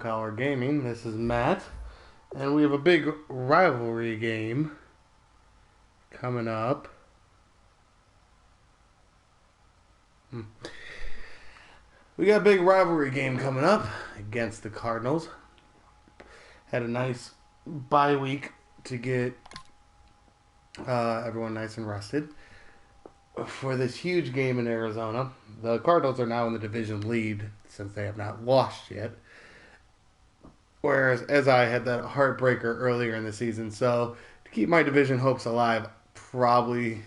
Collar Gaming. This is Matt, and we have a big rivalry game coming up. We got a big rivalry game coming up against the Cardinals. Had a nice bye week to get everyone nice and rested for this huge game in Arizona. The Cardinals are now in the division lead since they have not lost yet. Whereas, as I had that heartbreaker earlier in the season, so to keep my division hopes alive, probably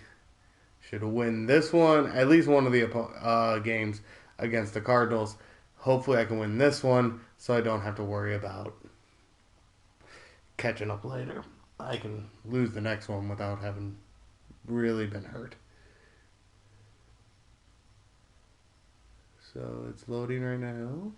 should win this one, at least one of the games against the Cardinals. Hopefully I can win this one so I don't have to worry about catching up later. I can lose the next one without having really been hurt. So it's loading right now.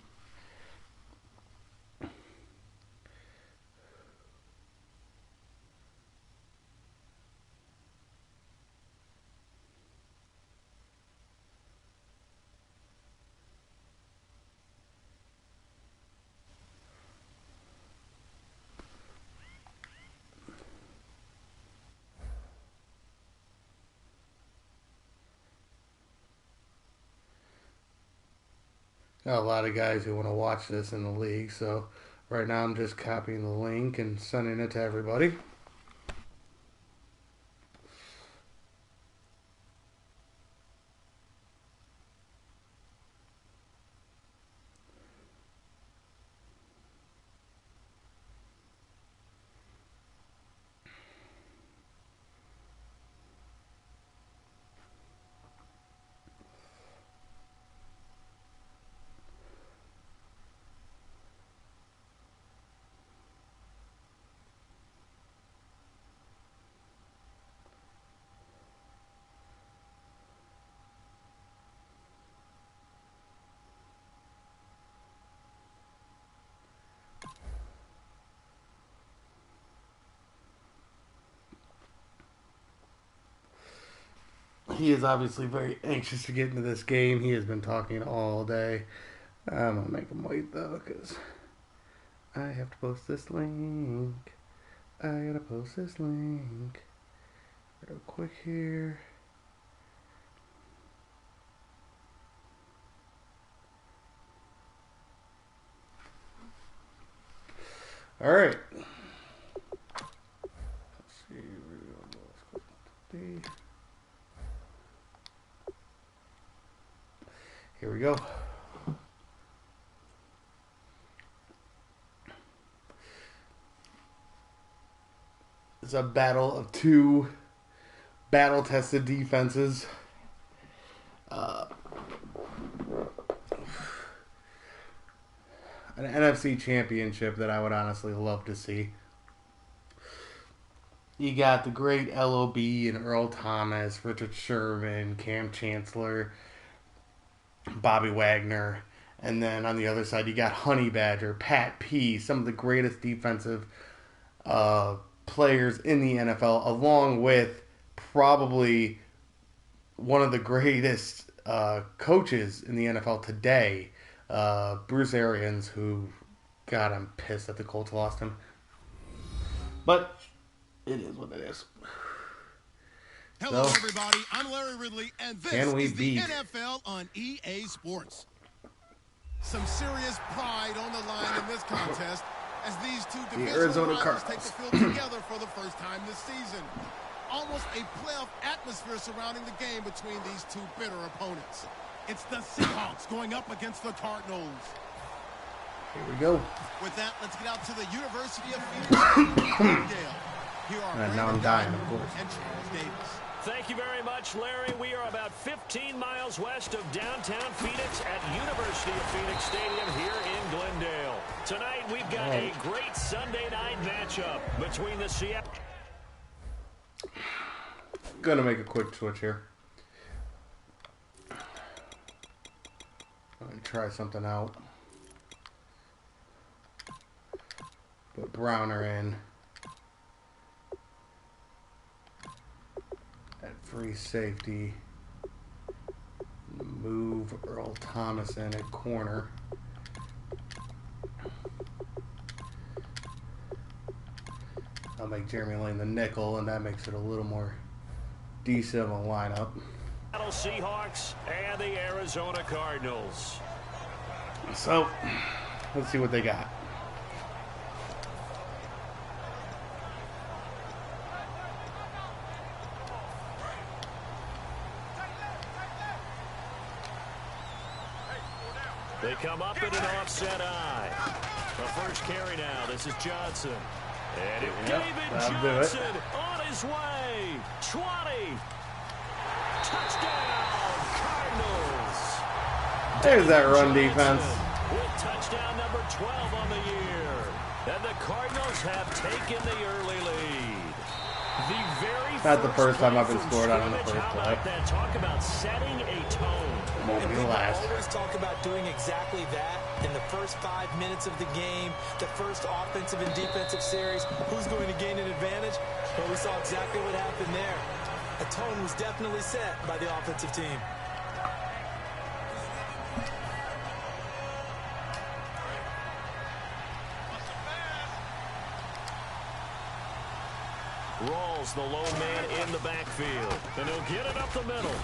Got a lot of guys who want to watch this in the league, so right now I'm just copying the link and sending it to everybody. He is obviously very anxious to get into this game. He has been talking all day. I'm going to make him wait, though, because I have to post this link. I got to post this link real quick here. All right. Let's see. Here we go. It's a battle of two battle-tested defenses. An NFC championship that I would honestly love to see. You got the great LOB and Earl Thomas, Richard Sherman, Cam Chancellor, Bobby Wagner, and then on the other side you got Honey Badger, Pat P, some of the greatest defensive players in the NFL, along with probably one of the greatest coaches in the NFL today, Bruce Arians, who, God, I'm pissed that the Colts lost him. But it is what it is. Hello, everybody. I'm Larry Ridley, and this is the NFL on EA Sports. Some serious pride on the line in this contest as these two divisional rivals take the field together for the first time this season. Almost a playoff atmosphere surrounding the game between these two bitter opponents. It's the Seahawks going up against the Cardinals. Here we go. With that, let's get out to the University of Phoenix. Here are now I'm dying, of course. And Charles Davis. Thank you very much, Larry. We are about 15 miles west of downtown Phoenix at University of Phoenix Stadium here in Glendale. Tonight, we've got a great Sunday night matchup between the Seahawks. Gonna make a quick switch here. Let me try something out. Put Browner in. At free safety. Move Earl Thomas in at corner. I'll make Jeremy Lane the nickel, and that makes it a little more decent of a lineup. Seahawks and the Arizona Cardinals. So, let's see what they got. They come up in an offset eye. The first carry now. This is Johnson. And David Johnson on his way. 20. Touchdown, Cardinals. There's that run defense. With touchdown number 12 on the year. And the Cardinals have taken the early lead. Not the first time I've been scored on in the first play. Talk about setting a tone. Won't be the last. Always talk about doing exactly that in the first 5 minutes of the game, the first offensive and defensive series. Who's going to gain an advantage? Well, we saw exactly what happened there. A tone was definitely set by the offensive team. Rawls, the lone man in the backfield. And he'll get it up the middle.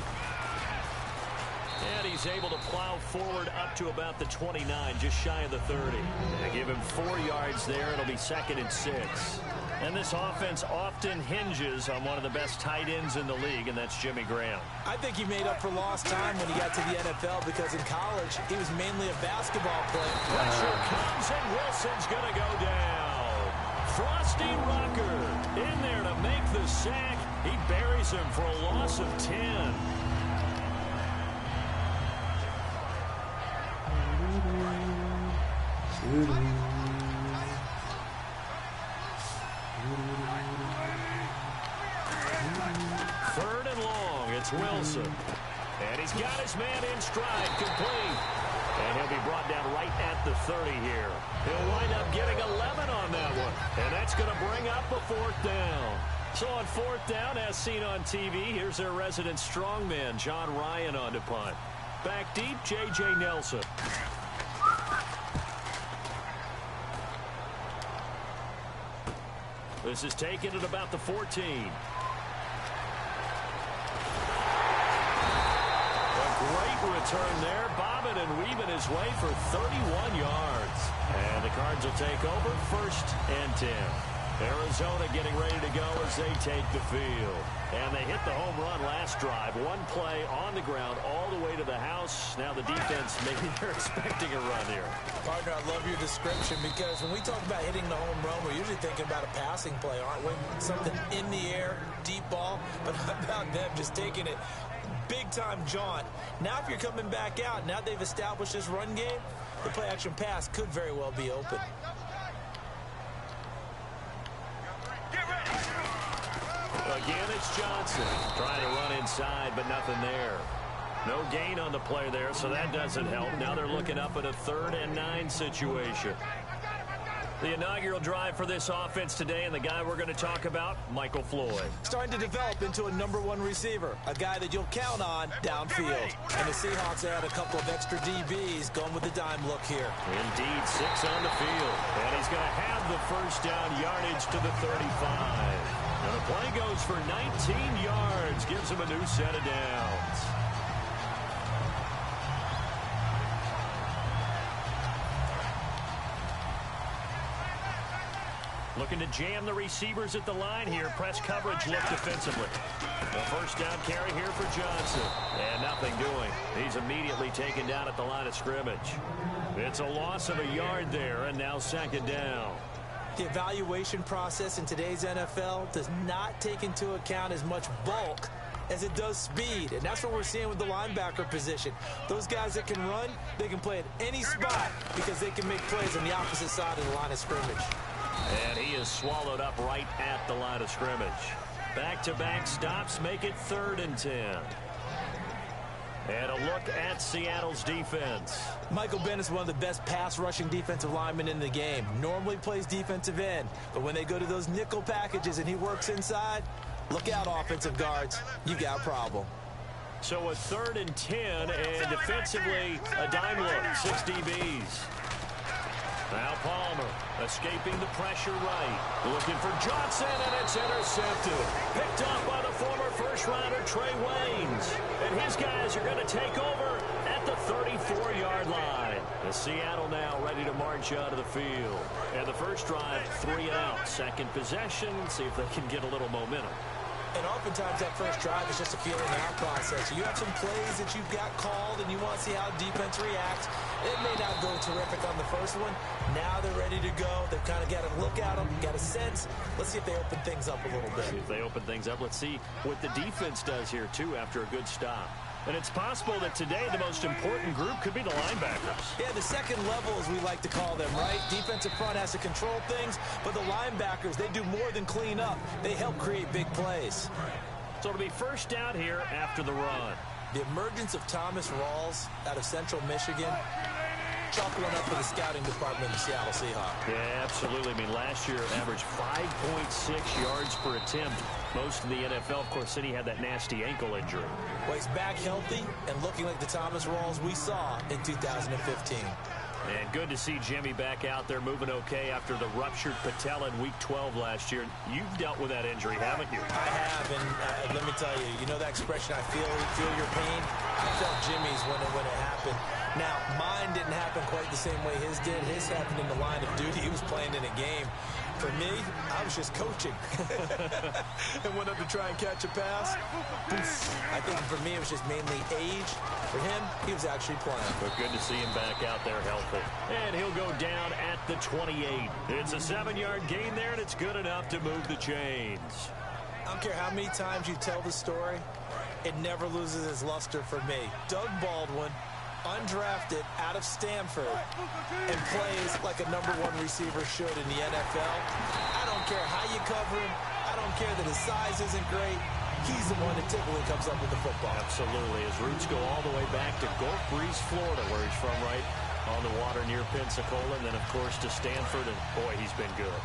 And he's able to plow forward up to about the 29, just shy of the 30. They give him 4 yards there. It'll be 2nd and 6. And this offense often hinges on one of the best tight ends in the league, and that's Jimmy Graham. I think he made up for lost time when he got to the NFL because in college, he was mainly a basketball player. Pressure comes, and Wilson's going to go down. Frosty Rucker in there to make the sack. He buries him for a loss of 10. Third and long, it's Wilson. And he's got his man in stride, complete. And he'll be brought down right at the 30 here. He'll wind up getting 11 on that one. And that's going to bring up a 4th down. So on 4th down, as seen on TV, here's their resident strongman, John Ryan, on to punt. Back deep, J.J. Nelson. This is taken at about the 14. A great return there, bobbing and weaving his way for 31 yards. And the Cards will take over, 1st and 10. Arizona getting ready to go as they take the field. And they hit the home run last drive. One play on the ground all the way to the house. Now the defense, maybe they're expecting a run here. Partner, I love your description because when we talk about hitting the home run, we're usually thinking about a passing play, aren't we? Something in the air, deep ball. But how about them just taking it big-time jaunt? Now if you're coming back out, now they've established this run game, the play-action pass could very well be open. Again, it's Johnson trying to run inside, but nothing there. No gain on the play there, so that doesn't help. Now they're looking up at a 3rd and 9 situation. The inaugural drive for this offense today, and the guy we're going to talk about, Michael Floyd. Starting to develop into a #1 receiver, a guy that you'll count on downfield. And the Seahawks add a couple of extra DBs going with the dime look here. Indeed, 6 on the field. And he's going to have the 1st down yardage to the 35. And the play goes for 19 yards, gives him a new set of downs. Looking to jam the receivers at the line here. Press coverage look defensively. The 1st down carry here for Johnson. And nothing doing. He's immediately taken down at the line of scrimmage. It's a loss of a yard there, and now 2nd down. The evaluation process in today's NFL does not take into account as much bulk as it does speed. And that's what we're seeing with the linebacker position. Those guys that can run, they can play at any spot because they can make plays on the opposite side of the line of scrimmage. And he is swallowed up right at the line of scrimmage. Back-to-back stops make it 3rd and 10. And a look at Seattle's defense. Michael Bennett is one of the best pass-rushing defensive linemen in the game. Normally plays defensive end, but when they go to those nickel packages and he works inside, look out, offensive guards. You got a problem. So a 3rd and 10, and defensively, a dime look, 6 DBs. Now Palmer. Escaping the pressure right. Looking for Johnson, and it's intercepted. Picked up by the former first-rounder Trey Waynes. And his guys are going to take over at the 34-yard line. The Seattle now ready to march out of the field. And the first drive, 3 and out. Second possession, see if they can get a little momentum. And oftentimes that first drive is just a feeling out process. You have some plays that you've got called and you want to see how defense reacts. It may not go terrific on the first one. Now they're ready to go. They've kind of got a look at them, got a sense. Let's see if they open things up a little bit. See if they open things up. Let's see what the defense does here, too, after a good stop. And it's possible that today the most important group could be the linebackers. Yeah, the second level, as we like to call them, right? Defensive front has to control things, but the linebackers, they do more than clean up. They help create big plays. So it'll be first down here after the run. The emergence of Thomas Rawls out of Central Michigan, chalk one up for the scouting department of the Seattle Seahawks. Yeah, absolutely. I mean, last year averaged 5.6 yards per attempt. Most of the NFL, of course, then he had that nasty ankle injury. Well, he's back healthy and looking like the Thomas Rawls we saw in 2015. And good to see Jimmy back out there moving okay after the ruptured patella in Week 12 last year. You've dealt with that injury, haven't you? I have, and let me tell you, you know that expression, I feel your pain? I felt Jimmy's when it happened. Now, mine didn't happen quite the same way his did. His happened in the line of duty. He was playing in a game. For me, I was just coaching. And went up to try and catch a pass. I think for me, it was just mainly age. For him, he was actually playing. But good to see him back out there healthy. And he'll go down at the 28. It's a 7-yard gain there, and it's good enough to move the chains. I don't care how many times you tell the story, it never loses its luster for me. Doug Baldwin, undrafted out of Stanford, and plays like a #1 receiver should in the NFL. I don't care how you cover him. I don't care that his size isn't great. He's the one that typically comes up with the football. Absolutely. His roots go all the way back to Gulf Breeze, Florida, where he's from, right on the water near Pensacola. And then, of course, to Stanford. And, boy, he's been good.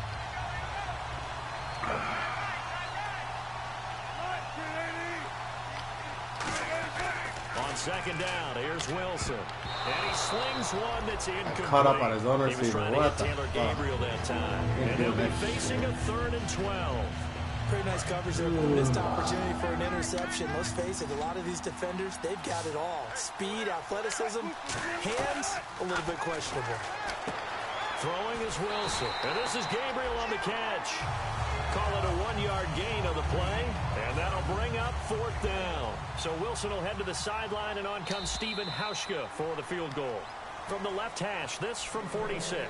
On second down, here's Wilson. And he slings one that's incomplete. Caught up on his own receiver. He was trying to get Taylor Gabriel that time. And he'll be facing a 3rd and 12. Pretty nice coverage there. Missed opportunity for an interception. Let's face it, a lot of these defenders, they've got it all. Speed, athleticism, hands, a little bit questionable. Throwing is Wilson. And this is Gabriel on the catch. Call it a 1-yard gain of the play. And that'll bring up 4th down. So Wilson will head to the sideline, and on comes Stephen Hauschka for the field goal. From the left hash, this from 46.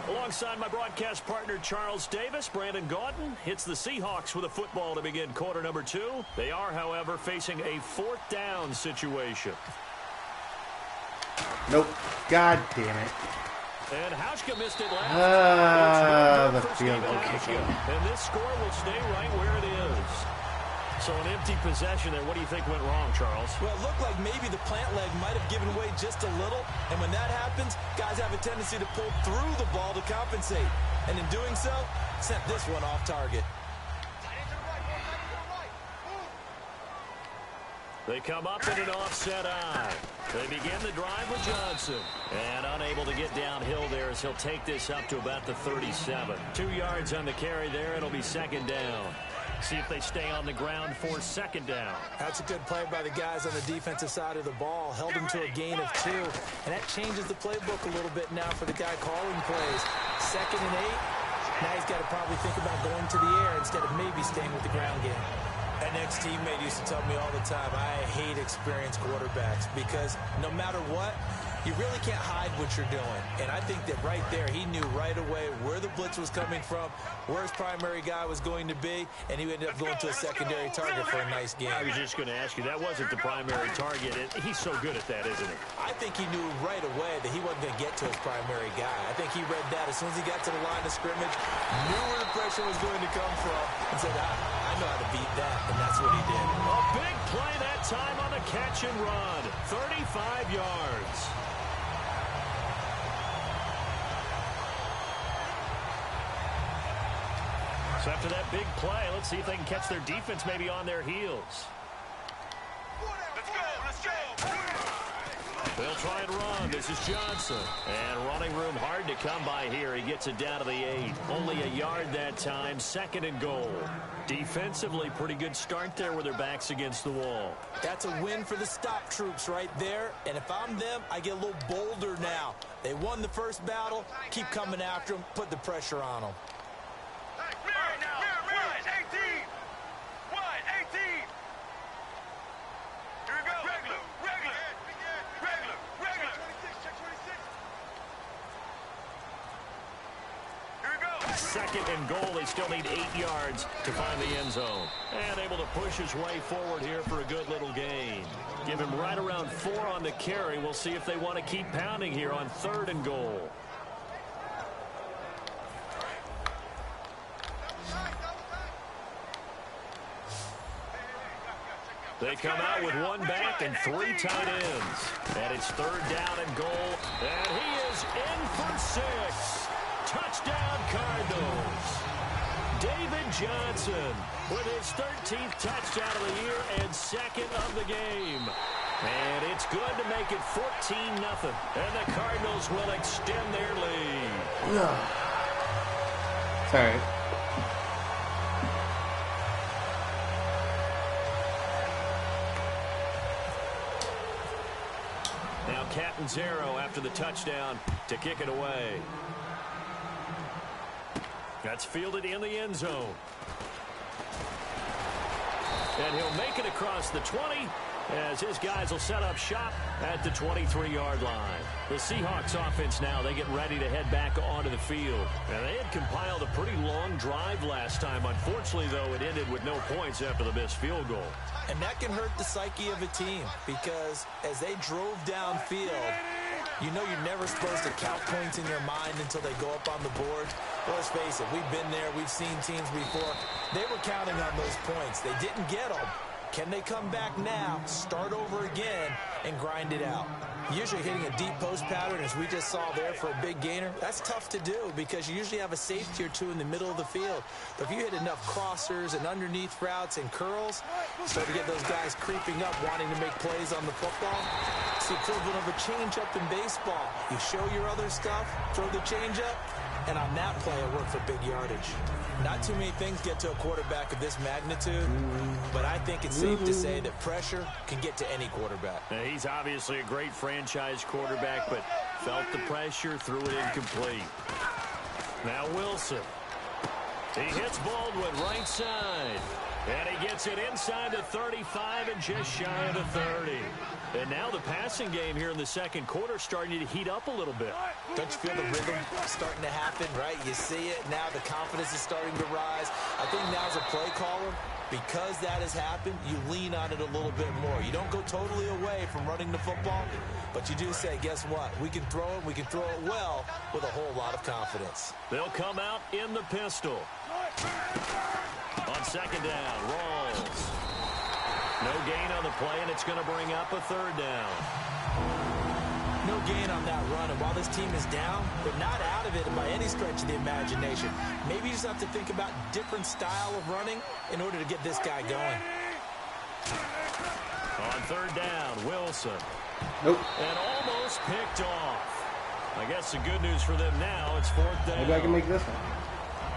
Alongside my broadcast partner, Charles Davis, Brandon Gaudin hits the Seahawks with a football to begin quarter number 2. They are, however, facing a 4th down situation. Nope. God damn it. And Hauschka missed it last. The field goal kick. And this score will stay right where it is. So an empty possession there. What do you think went wrong, Charles? Well, it looked like maybe the plant leg might have given way just a little. And when that happens, guys have a tendency to pull through the ball to compensate. And in doing so, sent this one off target. They come up in an offset eye. They begin the drive with Johnson. And unable to get downhill there as he'll take this up to about the 37. 2 yards on the carry there. It'll be 2nd down. See if they stay on the ground for 2nd down. That's a good play by the guys on the defensive side of the ball. Held him to a gain of 2. And that changes the playbook a little bit now for the guy calling plays. 2nd and 8. Now he's got to probably think about going to the air instead of maybe staying with the ground game. An ex-teammate used to tell me all the time, I hate experienced quarterbacks because no matter what, you really can't hide what you're doing. And I think that right there, he knew right away where the blitz was coming from, where his primary guy was going to be, and he ended up going to a secondary target for a nice game. I was just going to ask you, that wasn't the primary target. He's so good at that, isn't he? I think he knew right away that he wasn't going to get to his primary guy. I think he read that as soon as he got to the line of scrimmage, knew where the pressure was going to come from, and said, I know how to beat that, and that's what he did. A big play that time on the catch and run. 35 yards. So after that big play, let's see if they can catch their defense maybe on their heels. Let's go, let's go. They'll try and run. This is Johnson. And running room hard to come by here. He gets it down to the 8. Only a yard that time. 2nd and goal. Defensively, pretty good start there with their backs against the wall. That's a win for the stop troops right there. And if I'm them, I get a little bolder now. They won the first battle. Keep coming after them. Put the pressure on them. Second and goal. They still need 8 yards to find the end zone. And able to push his way forward here for a good little gain. Give him right around 4 on the carry. We'll see if they want to keep pounding here on 3rd and goal. They come out with 1 back and 3 tight ends. And it's 3rd down and goal. And he is in for 6. Touchdown, Cardinals. David Johnson with his 13th touchdown of the year and 2nd of the game. And it's good to make it 14-0. And the Cardinals will extend their lead. Sorry. Now Catanzaro after the touchdown to kick it away. That's fielded in the end zone. And he'll make it across the 20 as his guys will set up shop at the 23-yard line. The Seahawks offense now, they get ready to head back onto the field. And they had compiled a pretty long drive last time. Unfortunately, though, it ended with no points after the missed field goal. And that can hurt the psyche of a team because as they drove downfield, you know you're never supposed to count points in your mind until they go up on the board. Well, let's face it, we've been there. We've seen teams before. They were counting on those points. They didn't get them. Can they come back now, start over again, and grind it out? Usually hitting a deep post pattern, as we just saw there for a big gainer, that's tough to do because you usually have a safety or two in the middle of the field. But if you hit enough crossers and underneath routes and curls, start to get those guys creeping up, wanting to make plays on the football. It's the equivalent of a change-up in baseball. You show your other stuff, throw the change-up, and on that play, it worked for big yardage. Not too many things get to a quarterback of this magnitude, but I think it's safe to say that pressure can get to any quarterback. Now, he's obviously a great franchise quarterback, but felt the pressure, threw it incomplete. Now Wilson. He hits Baldwin right side. And he gets it inside the 35 and just shy of the 30. And now the passing game here in the second quarter starting to heat up a little bit. Don't you feel the rhythm starting to happen, right? You see it. Now the confidence is starting to rise. I think now as a play caller, because that has happened, you lean on it a little bit more. You don't go totally away from running the football, but you do say, guess what? We can throw it. We can throw it well with a whole lot of confidence. They'll come out in the pistol. On second down, Rawls. No gain on the play, and it's going to bring up a 3rd down. No gain on that run, and while this team is down, they're not out of it by any stretch of the imagination. Maybe you just have to think about different style of running in order to get this guy going. On 3rd down, Wilson. Nope. And almost picked off. I guess the good news for them now, it's 4th down. Maybe I can make this one.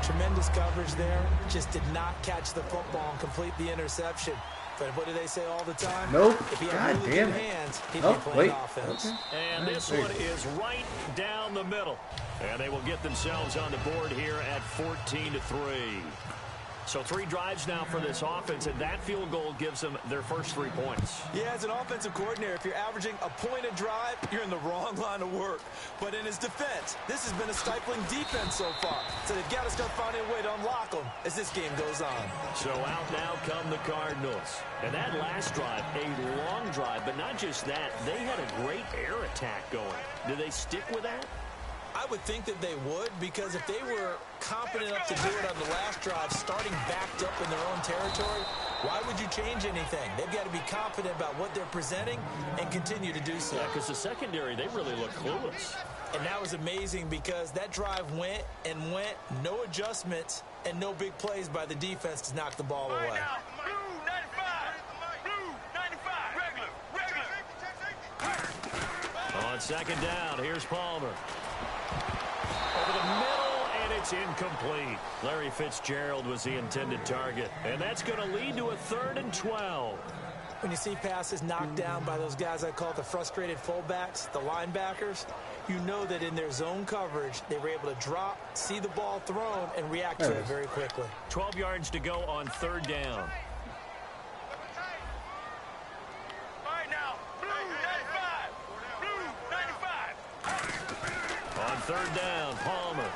Tremendous coverage there. Just did not catch the football and complete the interception. But what do they say all the time? Nope. If he had really good hands, he'd be playing offense. Okay. And this one is right down the middle. And they will get themselves on the board here at 14-3. So 3 drives now for this offense, and that field goal gives them their first 3 points. Yeah, as an offensive coordinator, if you're averaging a point a drive, you're in the wrong line of work. But in his defense, this has been a stifling defense so far. So they've got to start finding a way to unlock them as this game goes on. So out now come the Cardinals. And that last drive, a long drive, but not just that, they had a great air attack going. Do they stick with that? I would think that they would, because if they were competent enough to do it on the last drive, starting backed up in their own territory, why would you change anything? They've got to be confident about what they're presenting and continue to do so. Yeah, because the secondary, they really look clueless. And that was amazing because that drive went and went, no adjustments, and no big plays by the defense to knock the ball away. On second down, here's Palmer. Over the middle, and it's incomplete. Larry Fitzgerald was the intended target. And that's going to lead to a 3rd and 12. When you see passes knocked down by those guys I call the frustrated fullbacks, the linebackers, you know that in their zone coverage, they were able to drop, see the ball thrown, and react to it very quickly. 12 yards to go on 3rd down. On 3rd down, Palmer.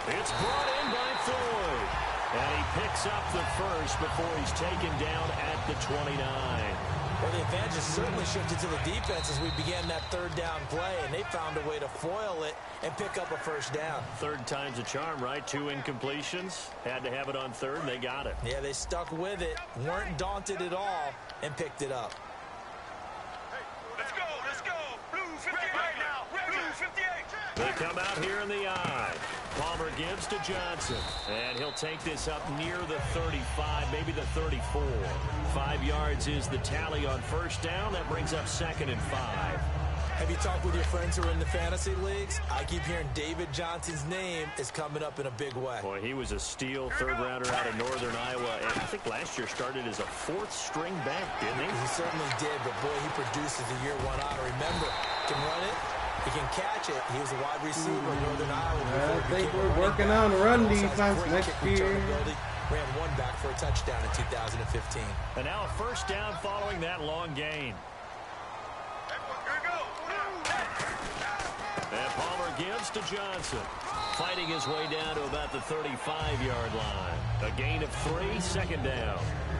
It's brought in by Floyd. And he picks up the first before he's taken down at the 29. Well, the advantage has certainly shifted to the defense as we began that 3rd down play, and they found a way to foil it and pick up a 1st down. 3rd time's a charm, right? 2 incompletions. Had to have it on 3rd, and they got it. Yeah, they stuck with it, weren't daunted at all, and picked it up. Let's go. Blue 58 right now. Blue 58. They come out here in the eye. Palmer gives to Johnson, and he'll take this up near the 35, maybe the 34. 5 yards is the tally on 1st down. That brings up 2nd and 5. Have you talked with your friends who are in the fantasy leagues? I keep hearing David Johnson's name is coming up in a big way. Boy, he was a steal 3rd rounder out of Northern Iowa, and I think last year started as a 4th string back, didn't he? He certainly did, but boy, he produces the year 1 honor. Remember, can run it. He can catch it. He was a wide receiver in Northern Iowa. I think we're working on run defense next year. Ran 1 back for a touchdown in 2015. And now a 1st down following that long gain. And Palmer gives to Johnson. Fighting his way down to about the 35-yard line. A gain of 3, 2nd down.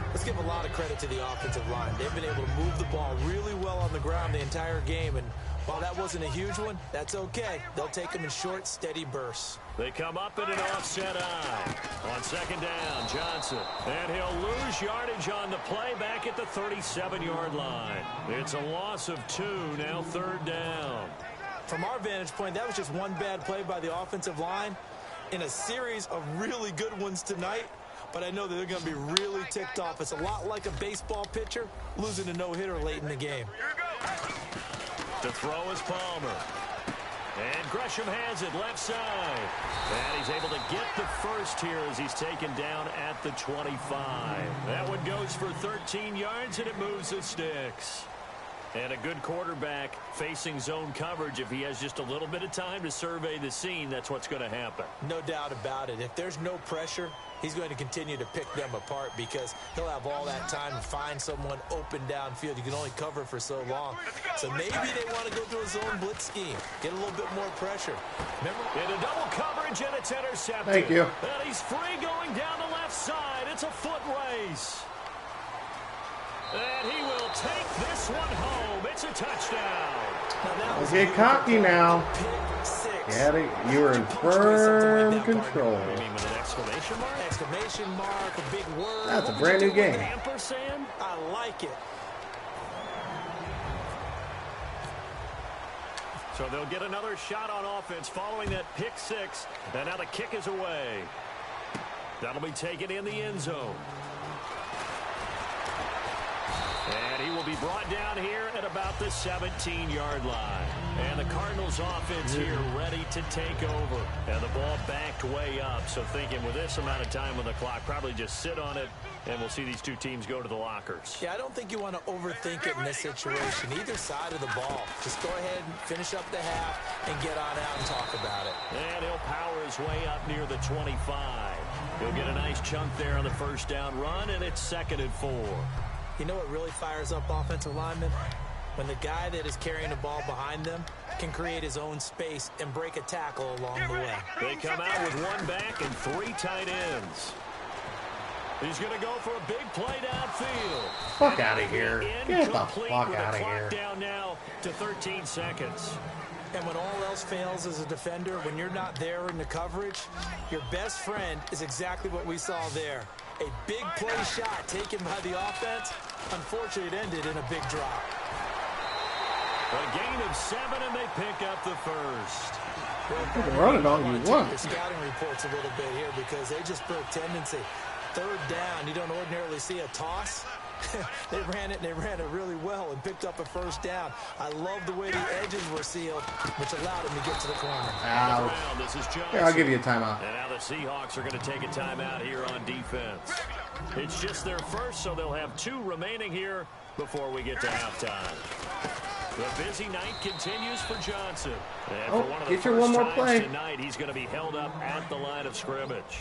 Let's give a lot of credit to the offensive line. They've been able to move the ball really well on the ground the entire game, and while that wasn't a huge one, that's okay. They'll take them in short, steady bursts. They come up in an offset eye. On 2nd down, Johnson. And he'll lose yardage on the play back at the 37-yard line. It's a loss of 2, now 3rd down. From our vantage point, that was just one bad play by the offensive line in a series of really good ones tonight. But I know that they're going to be really ticked off. It's a lot like a baseball pitcher losing a no-hitter late in the game. To throw is Palmer. And Gresham has it left side. And he's able to get the first here as he's taken down at the 25. That one goes for 13 yards, and it moves the sticks. And a good quarterback facing zone coverage, if he has just a little bit of time to survey the scene, that's what's going to happen. No doubt about it. If there's no pressure, he's going to continue to pick them apart because he'll have all that time to find someone open downfield. You can only cover for so long. So maybe they want to go to a zone blitz scheme, get a little bit more pressure. Remember? Into double coverage, and it's intercepted. Thank you. And he's free going down the left side. It's a foot race. And he will take this one home. It's a touchdown. Let's get cocky now. Yeah, you were in firm control. You mean with an exclamation mark? Exclamation mark, a big word. That's a brand new game. Ampersand? I like it. So they'll get another shot on offense following that pick 6. And now the kick is away. That'll be taken in the end zone. And he will be brought down here at about the 17-yard line. And the Cardinals offense here ready to take over. And the ball backed way up. So thinking with this amount of time on the clock, probably just sit on it, and we'll see these two teams go to the lockers. Yeah, I don't think you want to overthink it in this situation. Either side of the ball. Just go ahead and finish up the half and get on out and talk about it. And he'll power his way up near the 25. He'll get a nice chunk there on the 1st down run, and it's 2nd and 4. You know what really fires up offensive linemen? When the guy that is carrying the ball behind them can create his own space and break a tackle along the way. They come out with 1 back and 3 tight ends. He's going to go for a big play downfield. Fuck out of here. Get the fuck out of here. Down now to 13 seconds. And when all else fails as a defender, when you're not there in the coverage, your best friend is exactly what we saw there. A big play shot taken by the offense. Unfortunately, it ended in a big drop. A gain of 7, and they pick up the first. You can run it all you want. The scouting reports a little bit here because they just broke tendency. 3rd down, you don't ordinarily see a toss. They ran it really well and picked up a first down. I love the way the edges were sealed, which allowed him to get to the corner. Ouch. Here, I'll give you a timeout. And now the Seahawks are going to take a timeout here on defense. It's just their first, so they'll have 2 remaining here before we get to halftime. The busy night continues for Johnson. And for one of the get your one more play. Tonight, he's going to be held up at the line of scrimmage.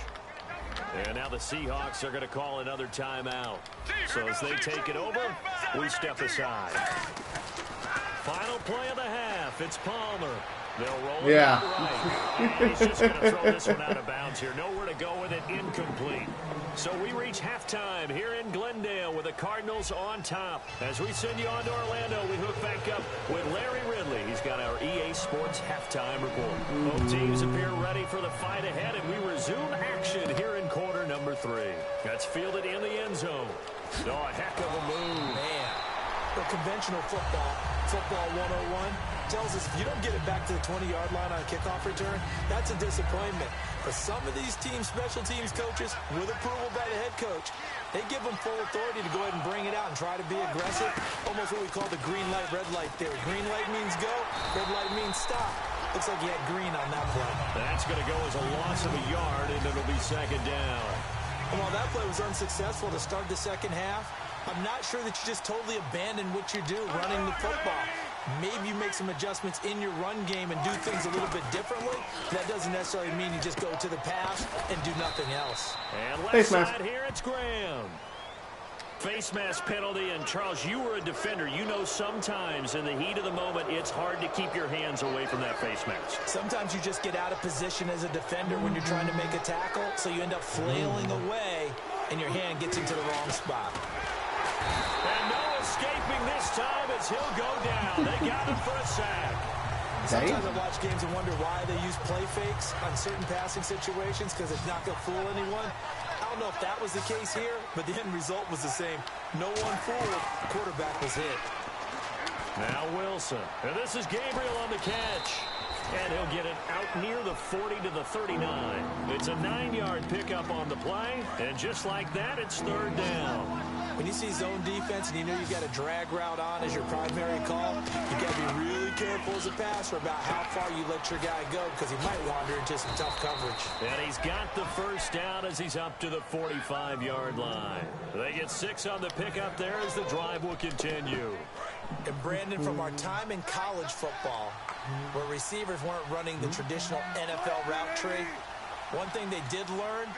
And now the Seahawks are going to call another timeout. So as they take it over, we step aside. Final play of the half. It's Palmer. They'll roll it out right. He's just going to throw this one out of bounds here. Nowhere to go with it. Incomplete. So we reach halftime here in Glendale with the Cardinals on top. As we send you on to Orlando, we hook back up with Larry Ridley. He's got our EA Sports halftime report. Both teams appear ready for the fight ahead, and we resume action here in quarter number 3. That's fielded in the end zone. Oh, a heck of a move. Man, the conventional football 101, tells us if you don't get it back to the 20-yard line on a kickoff return, that's a disappointment. For some of these special teams coaches, with approval by the head coach, they give them full authority to go ahead and bring it out and try to be aggressive. Almost what we call the green light, red light theory. Green light means go, red light means stop. Looks like he had green on that play. That's going to go as a loss of a yard, and it'll be second down. And while that play was unsuccessful to start the second half, I'm not sure that you just totally abandon what you do running the football. Maybe you make some adjustments in your run game and do things a little bit differently. That doesn't necessarily mean you just go to the pass and do nothing else. And left side here, it's Graham. Face mask penalty, and Charles, you were a defender. You know sometimes in the heat of the moment, it's hard to keep your hands away from that face mask. Sometimes you just get out of position as a defender when you're trying to make a tackle, so you end up flailing away, and your hand gets into the wrong spot. And no escaping this time as he'll go down. They got him for a sack. Sometimes I watch games and wonder why they use play fakes on certain passing situations, because it's not going to fool anyone. I don't know if that was the case here, but the end result was the same. No one fooled. The quarterback was hit. Now Wilson. And this is Gabriel on the catch. And he'll get it out near the 40 to the 39. It's a 9-yard pickup on the play. And just like that, it's third down. When you see zone defense and you know you've got a drag route on as your primary call, you've got to be really careful as a passer about how far you let your guy go, because he might wander into some tough coverage. And he's got the first down as he's up to the 45-yard line. They get 6 on the pickup there as the drive will continue. And Brandon, from our time in college football, where receivers weren't running the traditional NFL route tree, one thing they did learn,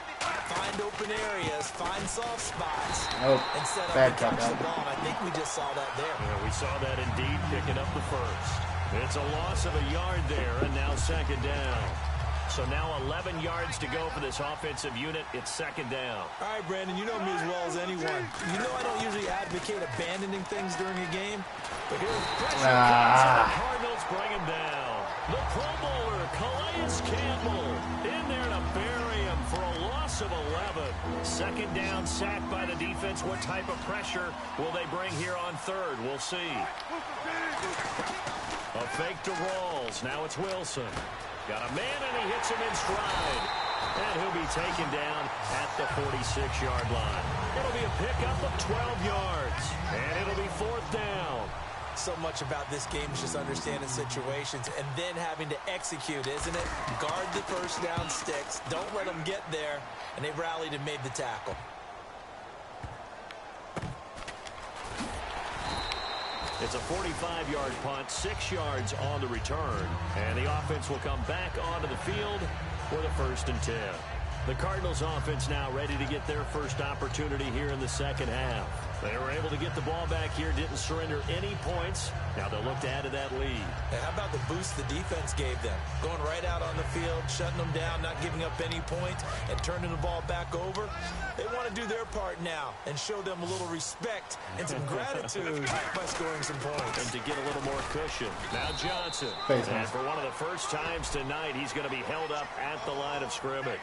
find open areas, find soft spots, and set up to catch the ball. And I think we just saw that there. Yeah, we saw that indeed, picking up the first. It's a loss of a yard there, and now second down. So now 11 yards to go for this offensive unit. It's second down. All right, Brandon, you know me as well as anyone. You know I don't usually advocate abandoning things during a game, but here's pressure comes, and the Cardinals bring him down. The Pro Bowler, Calais Campbell, in there to bury him for a loss of 11. Second down, sack by the defense. What type of pressure will they bring here on third? We'll see. A fake to Rawls. Now it's Wilson. Got a man, and he hits him in stride. And he'll be taken down at the 46-yard line. It'll be a pickup of 12 yards. And it'll be fourth down. So much about this game is just understanding situations and then having to execute, isn't it? Guard the first down sticks. Don't let them get there. And they rallied and made the tackle. It's a 45-yard punt, 6 yards on the return. And the offense will come back onto the field with a 1st and 10. The Cardinals offense now ready to get their first opportunity here in the second half. They were able to get the ball back here, didn't surrender any points. Now they'll look to add to that lead. And how about the boost the defense gave them? Going right out on the field, shutting them down, not giving up any points, and turning the ball back over. They want to do their part now and show them a little respect and some gratitude by scoring some points. And to get a little more cushion. Now Johnson. And for one of the first times tonight, he's going to be held up at the line of scrimmage.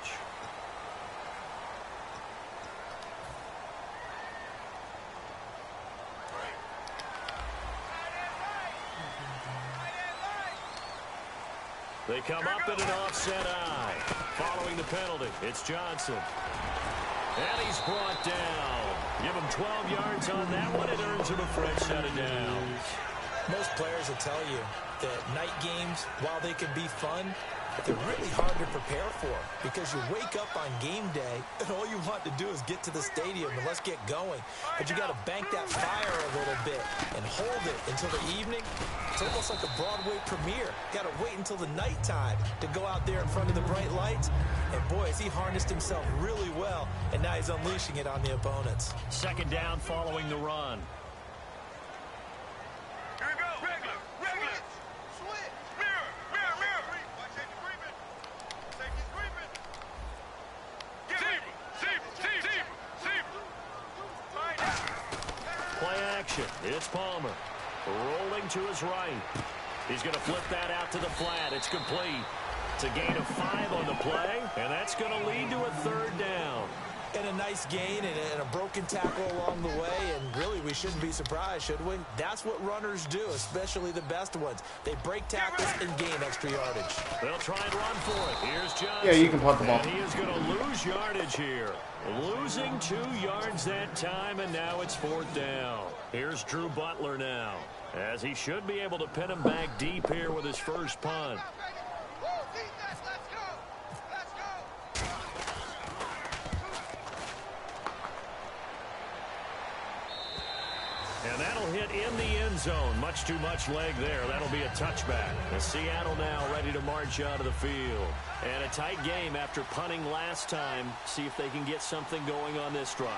They come up in an offset eye. Following the penalty, it's Johnson. And he's brought down. Give him 12 yards on that one. It earns him a fresh set of downs. Most players will tell you that night games, while they can be fun, they're really hard to prepare for because you wake up on game day and all you want to do is get to the stadium and let's get going. But you got to bank that fire a little bit and hold it until the evening. It's almost like a Broadway premiere. Got to wait until the nighttime to go out there in front of the bright lights. And boy, has he harnessed himself really well, and now he's unleashing it on the opponents. Second down following the run. Here we go. Regular. Switch. Mirror. Watch safety creeping. Safety's creeping. Zebra. Play action. It's Palmer. Rolling to his right. He's going to flip that out to the flat. It's complete. It's a gain of 5 on the play, and that's going to lead to a third down. And a nice gain and a broken tackle along the way, and really we shouldn't be surprised, should we? That's what runners do, especially the best ones. They break tackles and gain extra yardage. They'll try and run for it. Here's Johnson. Yeah, you can punt the ball. And he is going to lose yardage here. Losing 2 yards that time, and now it's 4th down. Here's Drew Butler now, as he should be able to pin him back deep here with his first punt. And that'll hit in the end zone. Much too much leg there. That'll be a touchback. And Seattle now ready to march out of the field. And a tight game after punting last time. See if they can get something going on this drive.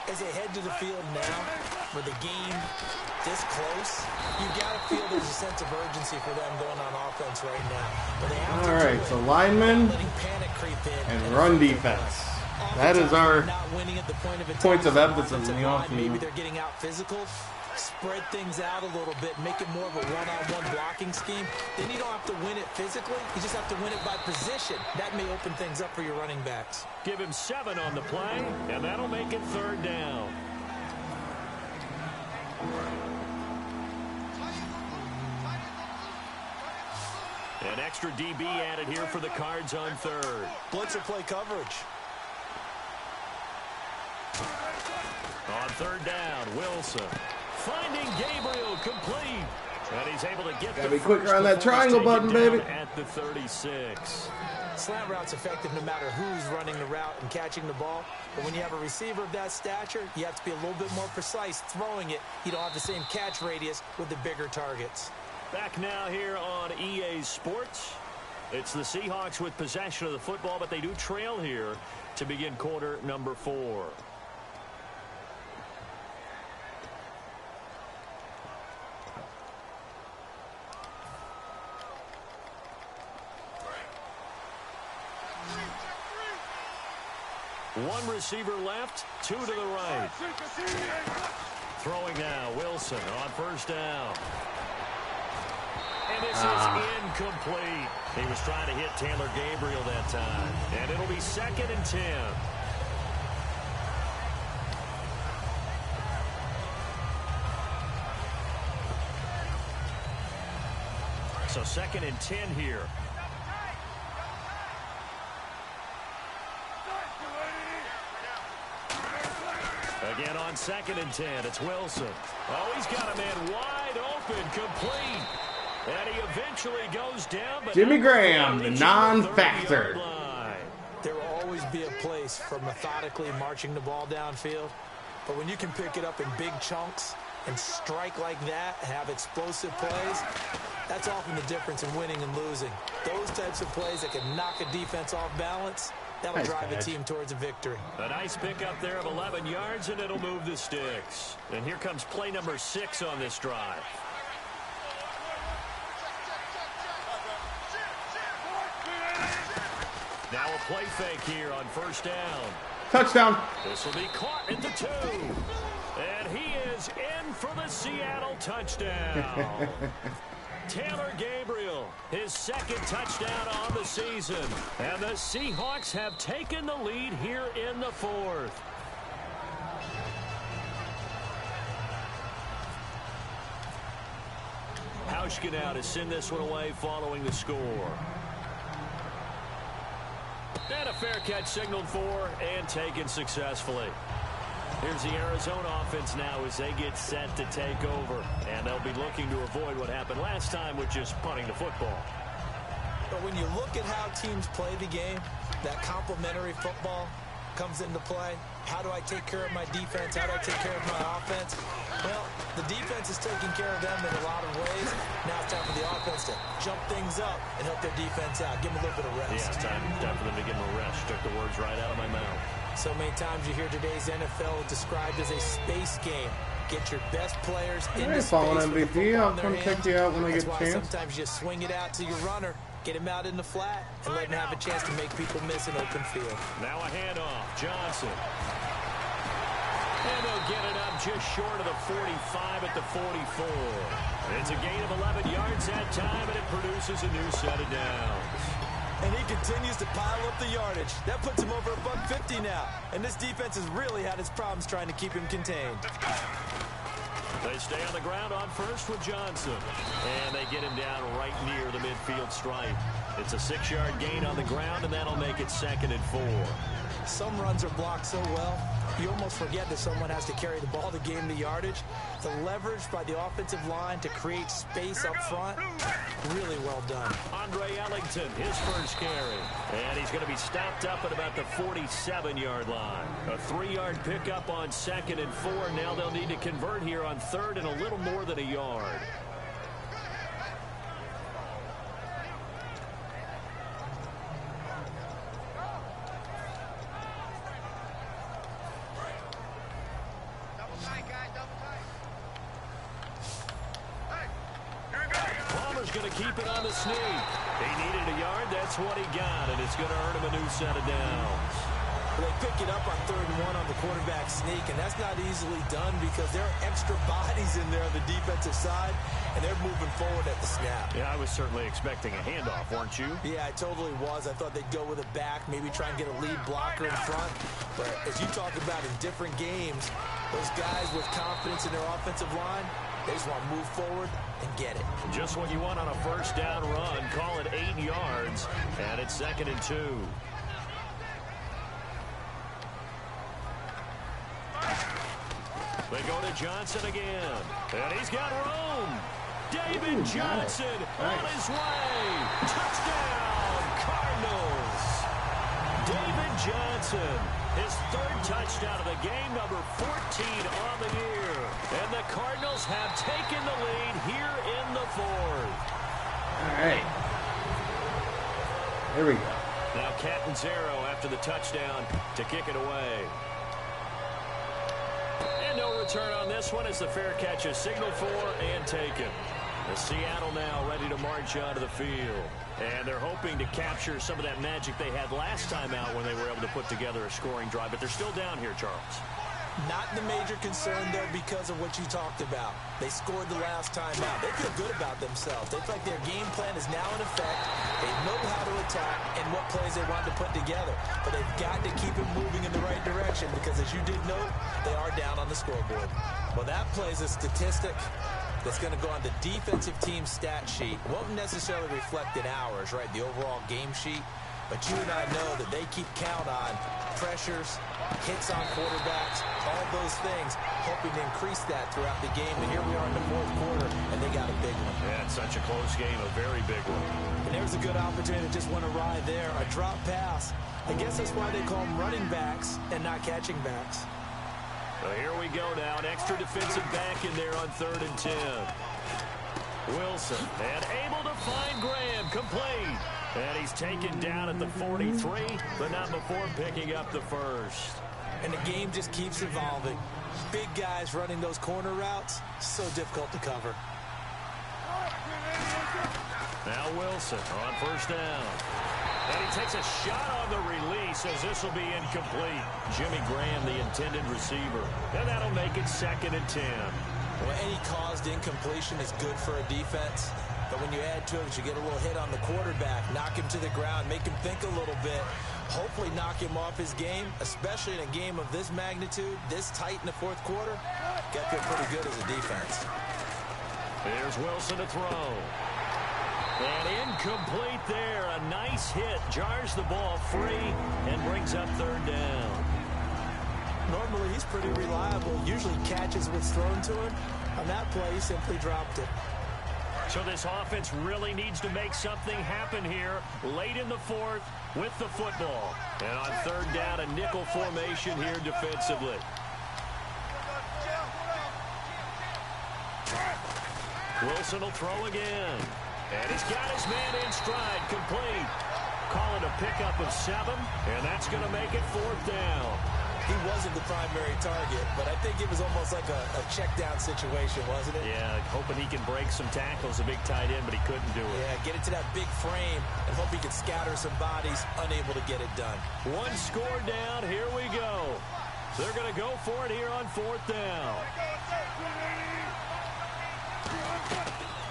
As they head to the field now, with the game this close, you got to feel there's a sense of urgency for them going on offense right now. But they have all right, so linemen and run defense. That is our points of emphasis in the offense. Maybe they're getting out physical, spread things out a little bit, make it more of a one-on-one blocking scheme. Then you don't have to win it physically. You just have to win it by position. That may open things up for your running backs. Give him 7 on the play, and that'll make it 3rd down. An extra DB added here for the Cards on 3rd. Blitzer play coverage. On 3rd down, Wilson finding Gabriel complete. And he's able to get gotta be quicker on that triangle button, baby. At the 36. Slant route's effective no matter who's running the route and catching the ball. But when you have a receiver of that stature, you have to be a little bit more precise throwing it. You don't have the same catch radius with the bigger targets. Back now here on EA Sports. It's the Seahawks with possession of the football, but they do trail here to begin quarter number 4. One receiver left, 2 to the right. Throwing now, Wilson on 1st down. And this is incomplete. He was trying to hit Taylor Gabriel that time. And it'll be 2nd and 10. So 2nd and 10 here. Again on 2nd and 10, it's Wilson. Oh, he's got a man wide open, complete. And he eventually goes down. But Jimmy Graham, the non-factor. There will always be a place for methodically marching the ball downfield. But when you can pick it up in big chunks and strike like that, have explosive plays, that's often the difference in winning and losing. Those types of plays that can knock a defense off balance, that'll drive a team towards a victory. A nice pickup there of 11 yards, and it'll move the sticks. And here comes play number 6 on this drive. Now a play fake here on 1st down. Touchdown. This will be caught at the 2. And he is in for the Seattle touchdown. Taylor Gabriel, his 2nd touchdown on the season. And the Seahawks have taken the lead here in the 4th. Hauschka now to send this one away following the score. And a fair catch signaled for and taken successfully. Here's the Arizona offense now as they get set to take over. And they'll be looking to avoid what happened last time, which is punting the football. But when you look at how teams play the game, that complementary football comes into play. How do I take care of my defense? How do I take care of my offense? Well, the defense is taking care of them in a lot of ways. Now it's time for the offense to jump things up and help their defense out. Give them a little bit of rest. Yeah, it's time for them to give them a rest. Took the words right out of my mouth. So many times you hear today's NFL described as a space game. Get your best players in the space with the football in their hands. Check you out when I get a chance. Sometimes you swing it out to your runner, get him out in the flat, and let him have a chance to make people miss an open field. Now a handoff. Johnson. And they'll get it up just short of the 45 at the 44. It's a gain of 11 yards that time, and it produces a new set of downs. And he continues to pile up the yardage. That puts him over $150 now. And this defense has really had its problems trying to keep him contained. They stay on the ground on first with Johnson. And they get him down right near the midfield stripe. It's a 6-yard gain on the ground, and that'll make it 2nd and 4. Some runs are blocked so well, you almost forget that someone has to carry the ball to gain the yardage. The leverage by the offensive line to create space up front, really well done. Andre Ellington, his first carry. And he's going to be stopped up at about the 47-yard line. A 3-yard pickup on 2nd and 4. Now they'll need to convert here on 3rd and a little more than a yard. Going to keep it on the sneak. He needed a yard. That's what he got, and it's going to earn him a new set of downs. Well, they pick it up on 3rd and 1 on the quarterback sneak, and that's not easily done because there are extra bodies in there on the defensive side, and they're moving forward at the snap. Yeah, I was certainly expecting a handoff, weren't you? Yeah, I totally was. I thought they'd go with it back, maybe try and get a lead blocker in front. But as you talk about in different games, those guys with confidence in their offensive line, they just want to move forward and get it. Just what you want on a first down run. Call it 8 yards, and it's 2nd and 2. They go to Johnson again, and he's got room. David Johnson on his way. Touchdown, Cardinals. David Johnson, his 3rd touchdown of the game, number 14 on the year. And the Cardinals have taken the lead here in the 4th. All right. Here we go. Now Catanzaro after the touchdown to kick it away. And no return on this one as the fair catch is signaled for and taken. The Seattle now ready to march onto the field. And they're hoping to capture some of that magic they had last time out when they were able to put together a scoring drive. But they're still down here, Charles. Not the major concern, though, because of what you talked about. They scored the last time out. They feel good about themselves. They feel like their game plan is now in effect. They know how to attack and what plays they want to put together. But they've got to keep it moving in the right direction because, as you did note, they are down on the scoreboard. Well, that plays a statistic that's going to go on the defensive team stat sheet. Won't necessarily reflect in ours, right, the overall game sheet. But you and I know that they keep count on pressures, hits on quarterbacks, all those things, hoping to increase that throughout the game. And here we are in the 4th quarter, and they got a big one. Yeah, it's such a close game, a very big one. And there's a good opportunity to just went awry there, a drop pass. I guess that's why they call them running backs and not catching backs. So here we go now, an extra defensive back in there on 3rd and 10. Wilson, and able to find Graham, complete. And he's taken down at the 43, but not before picking up the 1st. And the game just keeps evolving. Big guys running those corner routes, so difficult to cover. Now Wilson on 1st down. And he takes a shot on the release as this will be incomplete. Jimmy Graham, the intended receiver. And that'll make it 2nd and 10. Well, any caused incompletion is good for a defense. But when you add to it, you get a little hit on the quarterback, knock him to the ground, make him think a little bit, hopefully knock him off his game, especially in a game of this magnitude, this tight in the 4th quarter. Got to feel pretty good as a defense. Here's Wilson to throw. And incomplete there. A nice hit. Jars the ball free and brings up third down. Normally, he's pretty reliable. Usually catches what's thrown to him. On that play, he simply dropped it. So this offense really needs to make something happen here late in the fourth with the football. And on third down, a nickel formation here defensively. Wilson will throw again. And he's got his man in stride, complete. Call it a pickup of 7, and that's going to make it fourth down. He wasn't the primary target, but I think it was almost like a check down situation, wasn't it? Yeah, hoping he can break some tackles, a big tight end, but he couldn't do it. Yeah, get it to that big frame and hope he can scatter some bodies, unable to get it done. One score down, here we go. They're going to go for it here on fourth down.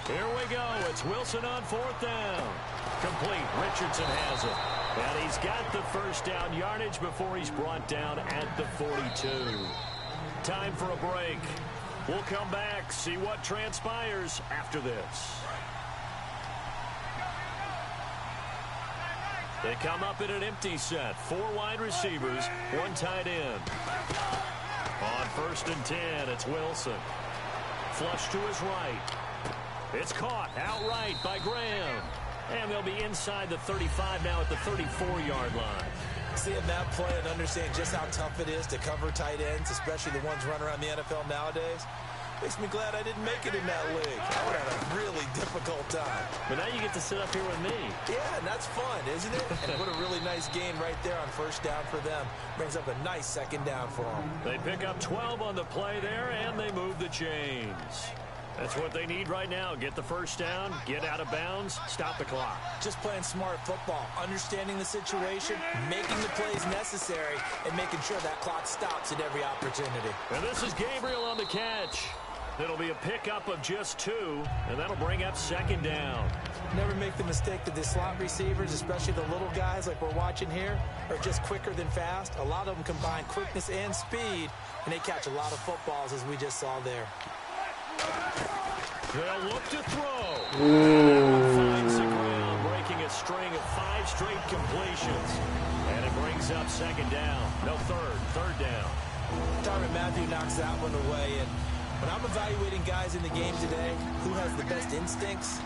Here we go. It's Wilson on fourth down. Complete. Richardson has it. And he's got the first down yardage before he's brought down at the 42. Time for a break. We'll come back, see what transpires after this. They come up in an empty set. 4 wide receivers, 1 tight end. On first and 10, it's Wilson. Flush to his right. It's caught outright by Graham. And they'll be inside the 35 now at the 34-yard line. Seeing that play and understanding just how tough it is to cover tight ends, especially the ones running around the NFL nowadays, makes me glad I didn't make it in that league. I would have a really difficult time. But now you get to sit up here with me. Yeah, and that's fun, isn't it? And what a really nice gain right there on first down for them. Brings up a nice second down for them. They pick up 12 on the play there, and they move the chains. That's what they need right now. Get the first down, get out of bounds, stop the clock. Just playing smart football, understanding the situation, making the plays necessary, and making sure that clock stops at every opportunity. And this is Gabriel on the catch. It'll be a pickup of just 2, and that'll bring up second down. Never make the mistake that the slot receivers, especially the little guys like we're watching here, are just quicker than fast. A lot of them combine quickness and speed, and they catch a lot of footballs, as we just saw there. They'll look to throw. Finds the ground, breaking a string of 5 straight completions. And it brings up second down. No, third down. Tyrann Mathieu knocks that one away. And when I'm evaluating guys in the game today, who has the best instincts,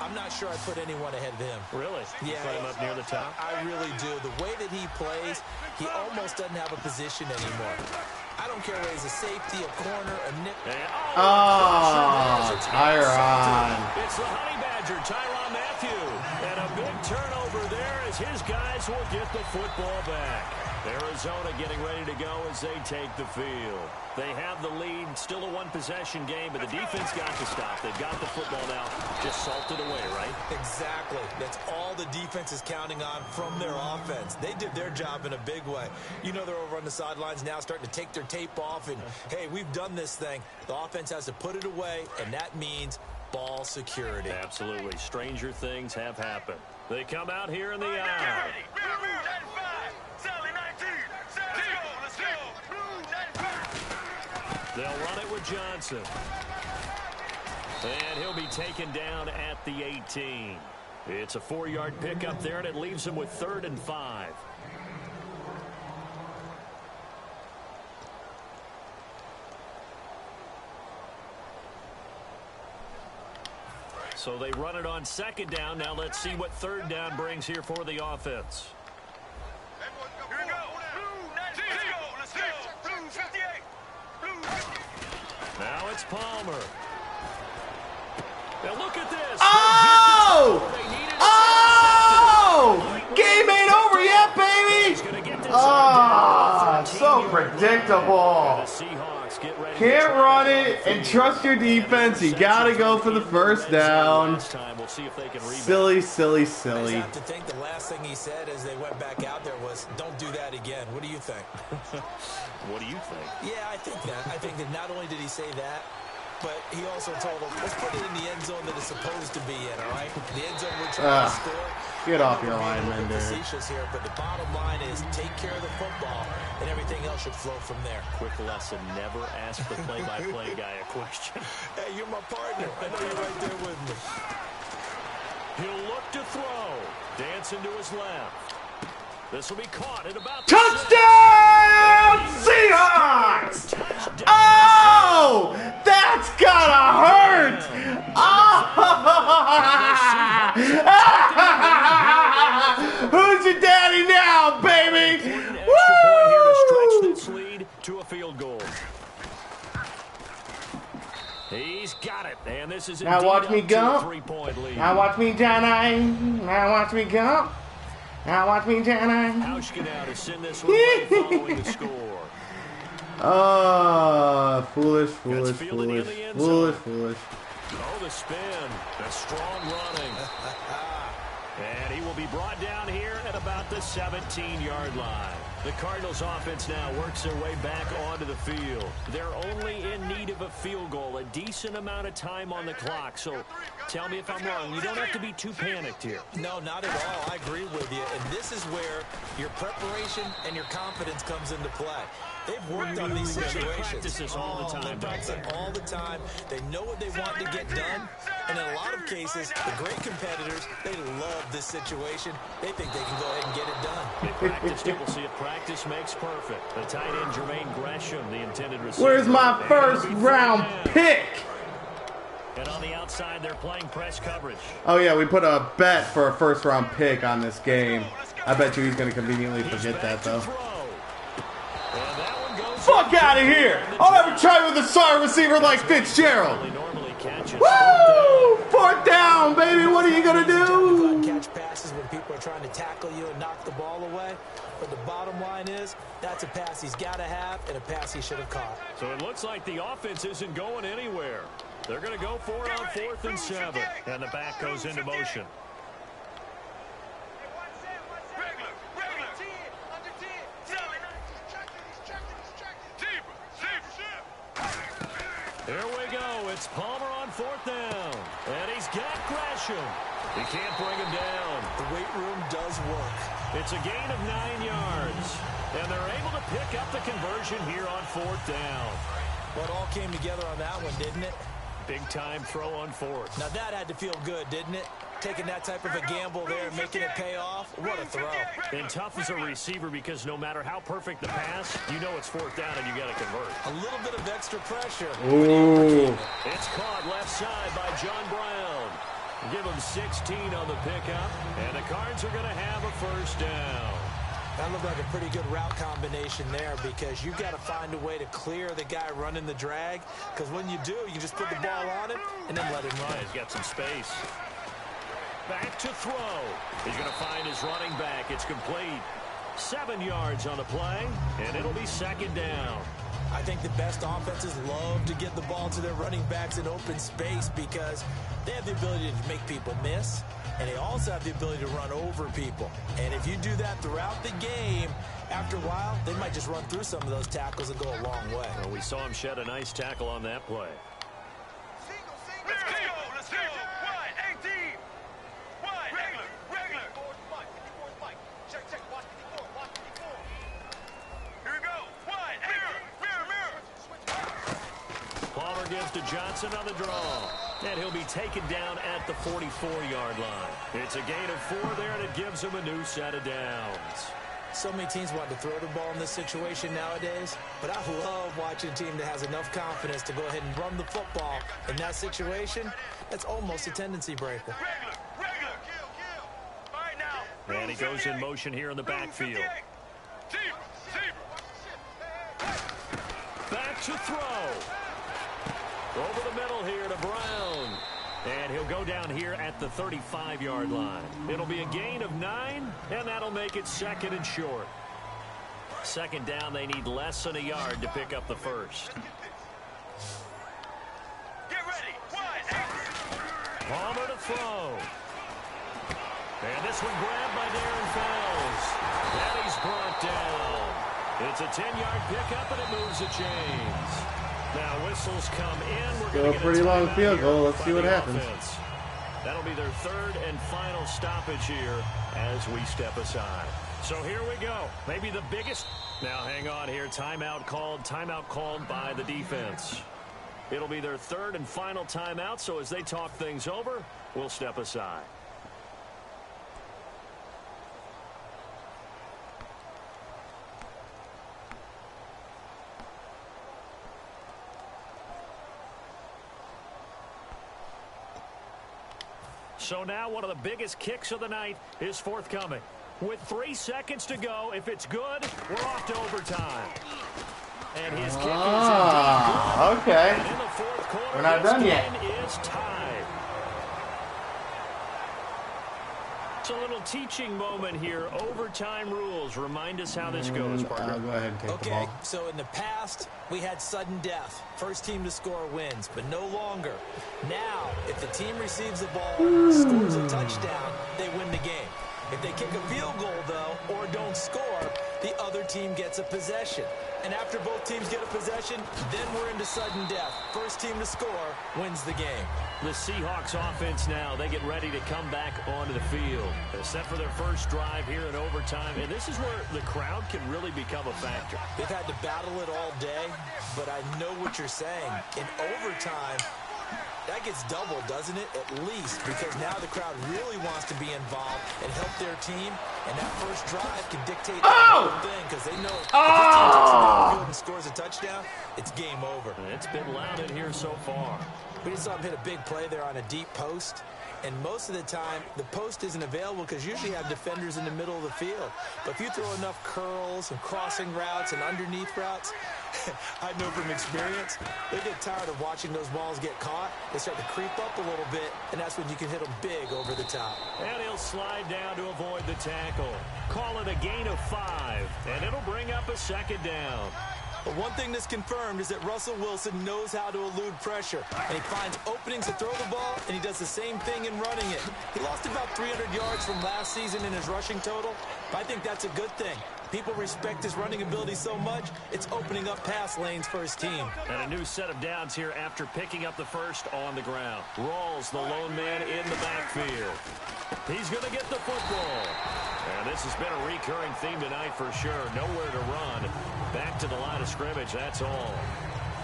I'm not sure I put anyone ahead of him. Really? Yeah. Put him up near the top? I really do. The way that he plays, he almost doesn't have a position anymore. I don't care whether he's a safety, a corner, a nip. Tyrann. It's the Honey Badger, Tyrann Mathieu. And a big turnover there as his guys will get the football back. Arizona getting ready to go as they take the field. They have the lead, still a one-possession game, but the defense got to stop. They've got the football now, just salted away, right? Exactly. That's all the defense is counting on from their offense. They did their job in a big way. You know they're over on the sidelines now starting to take their tape off, and, hey, we've done this thing. The offense has to put it away, and that means ball security. Absolutely. Stranger things have happened. They come out here in the aisle. They'll run it with Johnson. And he'll be taken down at the 18. It's a 4-yard pickup there, and it leaves him with 3rd and 5. So they run it on second down. Now let's see what third down brings here for the offense. Now it's Palmer. Now look at this. Oh! Game ain't over yet, baby! So predictable. The Seahawks get ready. Can't run it and trust your defense. You gotta go for the first down. We'll see if they can rebound. Silly, silly, I silly. have to think the last thing he said as they went back out there was, don't do that again. What do you think? What do you think? Yeah, I think that. I think that not only did he say that, but he also told them, let's put it in the end zone that it's supposed to be in, all right? The end zone we're trying to score. Get off your line, lineman, dude. Facetious here, but the bottom line is take care of the football, and everything else should flow from there. Quick lesson, never ask the play-by-play guy a question. Hey, you're my partner. I know you're right there with me. He'll look to throw. Dancing to his left. This will be caught at about touchdown Seahawks! Oh, that's gotta hurt! Oh. Who's your daddy now, baby? Extra point here to stretch this lead to a field goal. He's got it, and this is now watch me go. 3-point lead. Now watch me, Johnny. Now watch me go. Now watch me, Johnny. Hauschka now to send this one away following the score. Oh, foolish. Oh, the spin. The strong running. And he will be brought down here at about the 17-yard line. The Cardinals offense now works their way back onto the field. They're only in need of a field goal, a decent amount of time on the clock. So tell me if I'm wrong. You don't have to be too panicked here. No, not at all. I agree with you. And this is where your preparation and your confidence comes into play. They've worked on these situations. They practice this all the time. They practice it all the time. They know what they want to get done. And in a lot of cases, the great competitors, they love this situation. They think they can go ahead and get it done. They practiced it. We'll see if practice makes perfect. The tight end, Jermaine Gresham, the intended receiver. Where's my first round pick? And on the outside, they're playing press coverage. Oh, yeah, we put a bet for a first round pick on this game. I bet you he's going to conveniently forget that, though. Fuck out of here! I'll never try with a sorry receiver like Fitzgerald. Woo! Fourth down, baby. What are you gonna do? Catch passes when people are trying to tackle you and knock the ball away. But the bottom line is, that's a pass he's got to have and a pass he should have caught. So it looks like the offense isn't going anywhere. They're going to go for it on 4th and 7. And the back goes into motion. Here we go. It's Palmer on 4th down. And he's got Gresham. He can't bring him down. The weight room does work. It's a gain of 9 yards. And they're able to pick up the conversion here on 4th down. Well, it all came together on that one, didn't it? Big-time throw on 4th. Now that had to feel good, didn't it? Taking that type of a gamble there and making it pay off. What a throw. And tough as a receiver because no matter how perfect the pass, you know it's 4th down and you got to convert. A little bit of extra pressure. Ooh. It's caught left side by John Brown. Give him 16 on the pickup, and the Cards are going to have a first down. That looked like a pretty good route combination there because you've got to find a way to clear the guy running the drag, because when you do, you just put the ball on him and then let him run. He's got some space. Back to throw. He's going to find his running back. It's complete. 7 yards on the play, and it'll be 2nd down. I think the best offenses love to get the ball to their running backs in open space because they have the ability to make people miss, and they also have the ability to run over people. And if you do that throughout the game, after a while, they might just run through some of those tackles and go a long way. Well, we saw him shed a nice tackle on that play. Let's go. Wide, 18. Wide, regular. Check. Watch 54. Here we go. Wide, mirror. Palmer gives to Johnson on the draw. And he'll be taken down at the 44-yard line. It's a gain of 4 there, and it gives him a new set of downs. So many teams want to throw the ball in this situation nowadays, but I love watching a team that has enough confidence to go ahead and run the football. In that situation, that's almost a tendency breaker. Regular. All right, now. And he goes in motion here in the backfield. Back to throw. Over the middle here to Brown. And he'll go down here at the 35-yard line. It'll be a gain of 9, and that'll make it 2nd and short. 2nd down, they need less than a yard to pick up the first. Get ready. Wide. Palmer to throw. And this one grabbed by Darren Fells. And he's brought down. It's a 10-yard pickup, and it moves the chains. Now whistles come in. We're going to get a pretty long field goal. Let's see what happens. Offense. That'll be their 3rd and final stoppage here as we step aside. So here we go. Maybe the biggest. Now hang on here. Timeout called by the defense. It'll be their 3rd and final timeout. So as they talk things over, we'll step aside. So now one of the biggest kicks of the night is forthcoming. With 3 seconds to go, if it's good, we're off to overtime. And his kick is indeed good. Okay. And in the fourth quarter, We're not done yet. This game is tied. It's a little teaching moment here. Overtime rules. Remind us how this goes, partner. Go ahead and take the ball. So in the past, we had sudden death. First team to score wins, but no longer. Now, if the team receives the ball, scores a touchdown, they win the game. If they kick a field goal, though, or don't score, the other team gets a possession. And after both teams get a possession, then we're into sudden death. First team to score wins the game. The Seahawks offense now, they get ready to come back onto the field. They're set for their first drive here in overtime, and this is where the crowd can really become a factor. They've had to battle it all day, but I know what you're saying. In overtime, that gets doubled, doesn't it? At least, because now the crowd really wants to be involved and help their team, and that first drive can dictate the whole thing, because they know if this team takes the field and scores a touchdown, it's game over. It's been loud in here so far. We just saw him hit a big play there on a deep post. And most of the time, the post isn't available because usually you have defenders in the middle of the field. But if you throw enough curls and crossing routes and underneath routes, I know from experience, they get tired of watching those balls get caught. They start to creep up a little bit, and that's when you can hit them big over the top. And he'll slide down to avoid the tackle. Call it a gain of 5, and it'll bring up a second down. But one thing that's confirmed is that Russell Wilson knows how to elude pressure. And he finds openings to throw the ball, and he does the same thing in running it. He lost about 300 yards from last season in his rushing total, but I think that's a good thing. People respect his running ability so much, it's opening up pass lanes for his team. And a new set of downs here after picking up the first on the ground. Rawls, the lone man in the backfield. He's going to get the football. And this has been a recurring theme tonight for sure. Nowhere to run. Back to the line of scrimmage, that's all.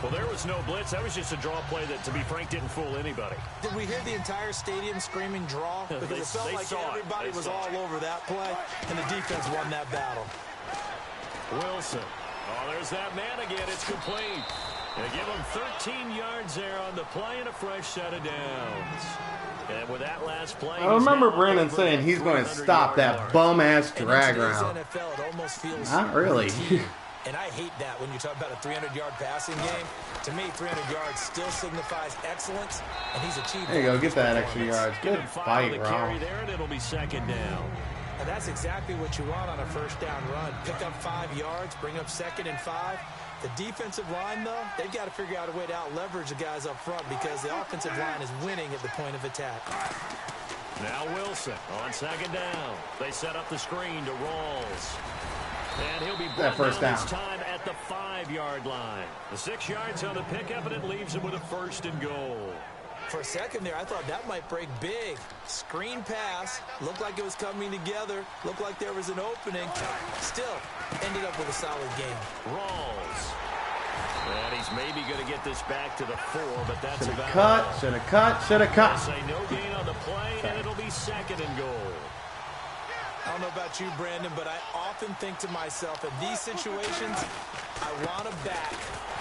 Well, there was no blitz. That was just a draw play that, to be frank, didn't fool anybody. Did we hear the entire stadium screaming draw? Because it felt like everybody was all over that play, and the defense won that battle. Wilson. Oh, there's that man again. It's complete. They give him 13 yards there on the play and a fresh set of downs. And with that last play, I remember Brandon saying he's going to stop that bum-ass drag route. NFL, it almost feels not really. And I hate that when you talk about a 300-yard passing game. To me, 300 yards still signifies excellence, and he's achieved. There you go, get that extra yards. Good fight, Ron. There, and it'll be second down. And that's exactly what you want on a first down run. Pick up 5 yards, bring up 2nd and 5. The defensive line, though, they've got to figure out a way to out-leverage the guys up front because the offensive line is winning at the point of attack. Now Wilson on second down. They set up the screen to Rawls. And he'll be brought down this time at the 5-yard line. The 6 yards on the pickup, and it leaves him with a 1st and goal. For a second there, I thought that might break big. Screen pass. Looked like it was coming together. Looked like there was an opening. Still, ended up with a solid game. Rawls. And he's maybe going to get this back to the 4, but that's should have cut, should have cut, should have cut. Say no gain on the play, and it'll be 2nd and goal. I don't know about you, Brandon, but I often think to myself, in these situations, I want a back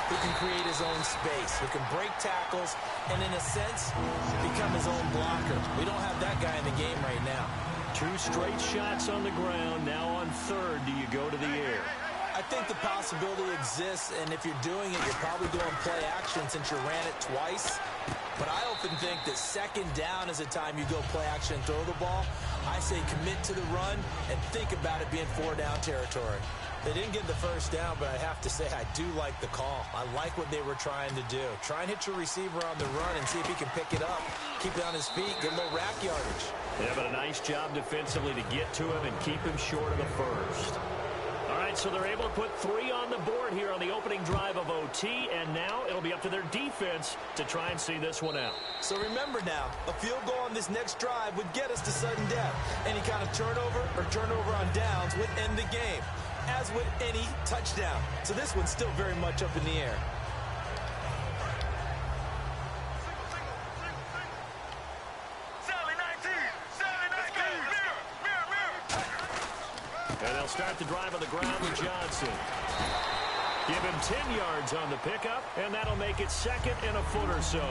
who can create his own space, who can break tackles, and in a sense, become his own blocker. We don't have that guy in the game right now. 2 straight shots on the ground. Now on 3rd, do you go to the air? I think the possibility exists, and if you're doing it, you're probably going play action since you ran it twice. But I often think that 2nd down is a time you go play action and throw the ball. I say commit to the run and think about it being 4-down territory. They didn't get the first down, but I have to say I do like the call. I like what they were trying to do. Try and hit your receiver on the run and see if he can pick it up. Keep it on his feet, get a little rack yardage. Yeah, but a nice job defensively to get to him and keep him short of the 1st. All right, so they're able to put 3 on the board here on the opening drive of OT, and now it'll be up to their defense to try and see this one out. So remember now, a field goal on this next drive would get us to sudden death. Any kind of turnover or turnover on downs would end the game, as would any touchdown. So this one's still very much up in the air. And they'll start the drive on the ground with Johnson. Give him 10 yards on the pickup, and that'll make it second and a foot or so.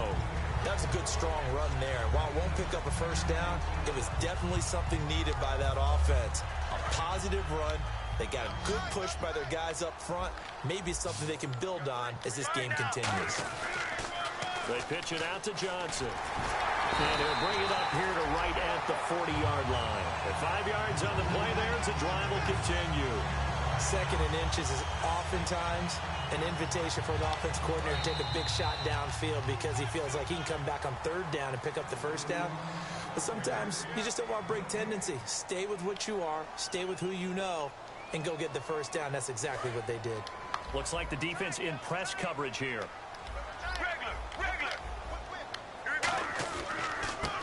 That's a good, strong run there. While it won't pick up a first down, it was definitely something needed by that offense. A positive run. They got a good push by their guys up front. Maybe something they can build on as this game continues. They pitch it out to Johnson. And he'll bring it up here to right at the 40-yard line. At 5 yards on the play there, the drive will continue. Second and inches is oftentimes an invitation for an offense coordinator to take a big shot downfield because he feels like he can come back on third down and pick up the first down. But sometimes you just don't want to break tendency. Stay with what you are, stay with who you know, and go get the first down. That's exactly what they did. Looks like the defense in press coverage here.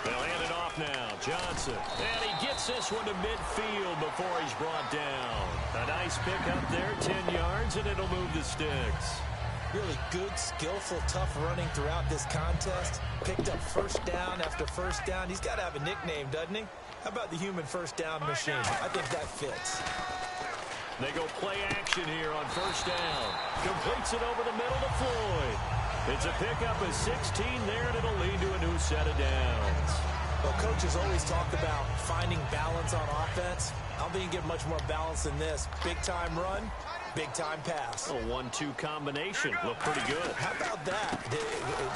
They'll hand it off now. Johnson. And he gets this one to midfield before he's brought down. A nice pick up there, 10 yards, and it'll move the sticks. Really good, skillful, tough running throughout this contest. Picked up first down after first down. He's got to have a nickname, doesn't he? How about the human first down machine? I think that fits. They go play action here on first down. Completes it over the middle to Floyd. It's a pickup of 16 there, and it'll lead to a new set of downs. Well, coaches always talk about finding balance on offense. I don't think you get much more balance than this. Big-time run, big-time pass. A 1-2 combination. Look pretty good. How about that?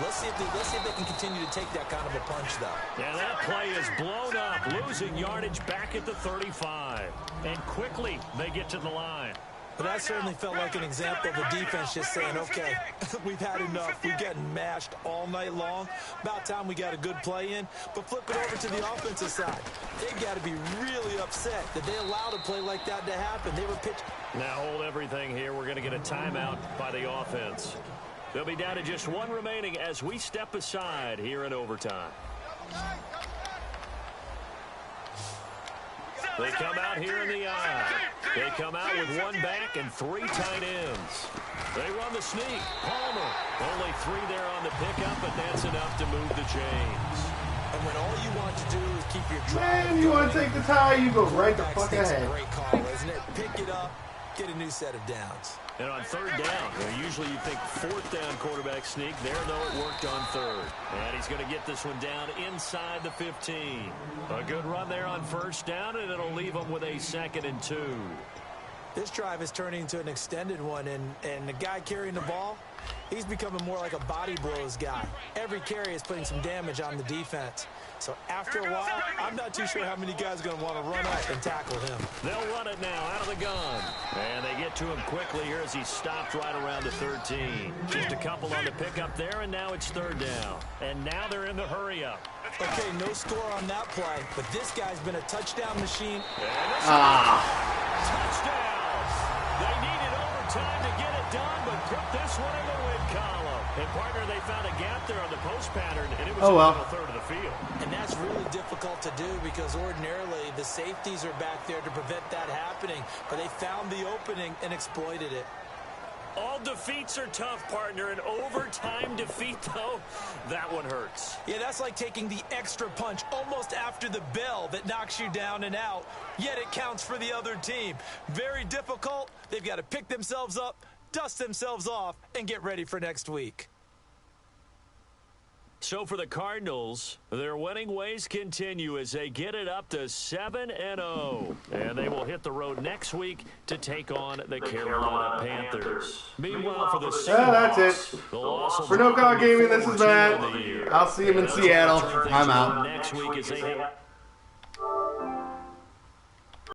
Let's see if they can continue to take that kind of a punch, though. And that play is blown up, losing yardage back at the 35. And quickly, they get to the line. But that certainly felt like an example of the defense just saying, okay, we've had enough. We're getting mashed all night long. About time we got a good play in. But flip it over to the offensive side. They've got to be really upset that they allowed a play like that to happen. They were pitching. Now hold everything here. We're going to get a timeout by the offense. They'll be down to just one remaining as we step aside here in overtime. They come out here in the eye. They come out with one back and 3 tight ends. They run the sneak. Palmer. Only 3 there on the pickup, but that's enough to move the chains. And when all you want to do is keep your drive. Man, you want to take the tie, you go right the fuck ahead. Great call, isn't it? Pick it up, get a new set of downs. And on third down, usually you think fourth down quarterback sneak. There, though, it worked on third. And he's going to get this one down inside the 15. A good run there on first down, and it'll leave him with a 2nd and 2. This drive is turning into an extended one, and the guy carrying the ball, he's becoming more like a body blows guy. Every carry is putting some damage on the defense. So after a while, I'm not too sure how many guys are going to want to run up and tackle him. They'll run it now out of the gun. And they get to him quickly here as he stopped right around the 13. Just a couple on the pickup there, and now it's third down. And now they're in the hurry up. Okay, no score on that play, but this guy's been a touchdown machine. Touchdown! They needed overtime to get it done, but put this one in the win column. And, partner, they found a gap there on the post pattern, and it was in the middle third of the field. And that's really difficult to do because ordinarily the safeties are back there to prevent that happening. But they found the opening and exploited it. All defeats are tough, partner. An overtime defeat, though, that one hurts. Yeah, that's like taking the extra punch almost after the bell that knocks you down and out, yet it counts for the other team. Very difficult. They've got to pick themselves up, dust themselves off, and get ready for next week. So for the Cardinals, their winning ways continue as they get it up to 7-0. And they will hit the road next week to take on the Carolina Panthers. Meanwhile, for the Seahawks, that's it. For No Call Gaming, this is Matt. I'll see him in Seattle. I'm out. Next week as they